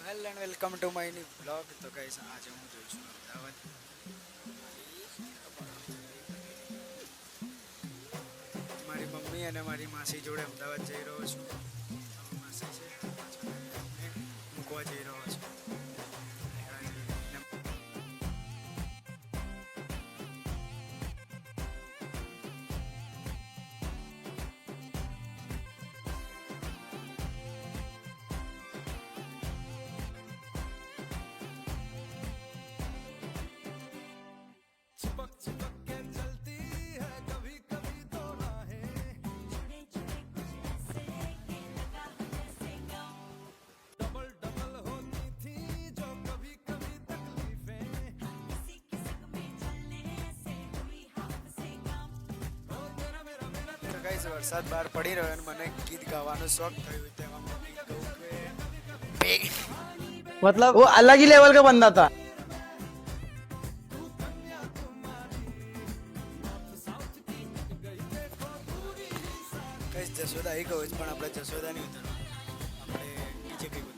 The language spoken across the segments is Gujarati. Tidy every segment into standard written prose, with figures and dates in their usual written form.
Hello and welcome to my new blog. તો ગાઈસ આજે હું જોઉં છું અમદાવાદ. મારી મમ્મી અને મારી માસી જોડે અમદાવાદ જઈ રહ્યો છું. માસી છે મૂકવા જઈ રહ્યો છું. चिपक चिपक के चलती है कभी कभी तो राहें डबल डबल होती थी जो कभी कभी तकलीफें તો ગાઈસ વરસાદ બહાર પડી રહ્યો અને મને ગીત ગાવાનો શોખ થયો. તેમાં હું ગીત ગાઉં કે मतलब वो अलग ही लेवल का बंदा था। ગાઈસ જશોદા આવી ગયો છે પણ આપણે જશોદા નહીં ઉતરવાનું. આપણે બીજે કંઈક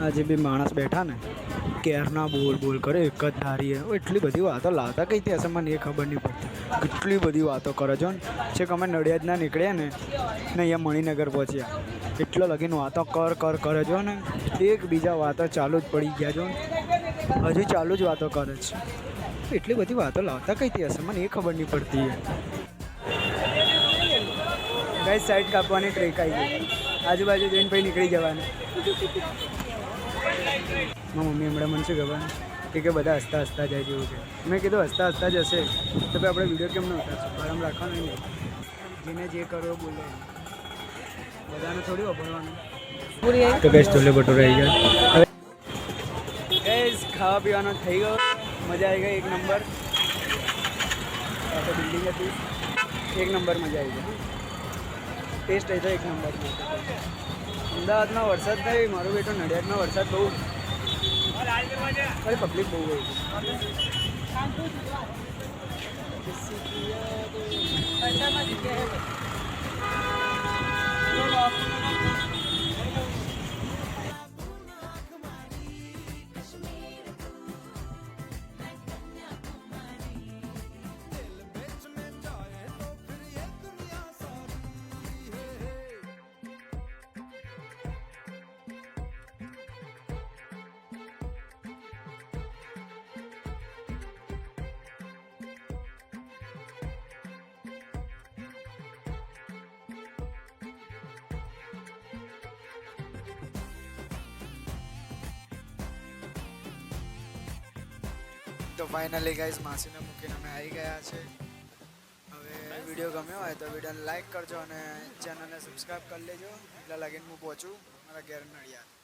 આજે બી માણસ બેઠા ને ક્યારના બોલ બોલ કરે એક જ ધારીએ. એટલી બધી વાતો લાવતા કઈ હશે મને એ ખબર નહીં પડતી. કેટલી બધી વાતો કરે છો ને છે કે અમે નડિયાદના નીકળ્યા ને અહીંયા મણિનગર પહોંચ્યા એટલો લગીને વાતો કરે છો ને એકબીજા વાતો ચાલુ જ પડી ગયા છો ને હજુ ચાલુ જ વાતો કરે છે. એટલી બધી વાતો લાવતા કઈ હશે મને એ ખબર નહીં પડતી. ગાઈસ સાઈડ કાપવાની ટ્રેક આવી ગઈ. આજુબાજુ જઈને પછી નીકળી જવાનું. મારી મમ્મી હમણાં મને શું ખબર કે બધા હસતા હસતા જાય જેવું છે. મેં કીધું હસતા હસતા જ હશે તો ભાઈ આપણે વિડીયો કેમ ન ઉતારશું? આરામ રાખવાનું નહીં. જેને જે કરવો બોલે બધાને થોડી વાપરવાનું. તો ગેસ છોલે ભટુરે આવી ગયા. હવે ગેસ ખાવા પીવાનો થઈ ગયો. મજા આવી ગઈ એક નંબર. આ તો બિલ્ડિંગ હતી એક નંબર. મજા આવી ગઈ. ટેસ્ટ હતો એક નંબર. અમદાવાદમાં વરસાદ થાય મારું બેટો નડિયાદમાં વરસાદ બહુ અરે પબ્લિક બહુ ગઈ તો ફાઇનલી ગાઈસ માસીને મૂકીને અમે આવી ગયા છે. હવે વિડીયો ગમ્યો હોય તો વિડીયોને લાઈક કરજો અને ચેનલને સબસ્ક્રાઈબ કરી લેજો. એટલા લાગીને હું પહોંચું મારા ઘેર નડિયાદ.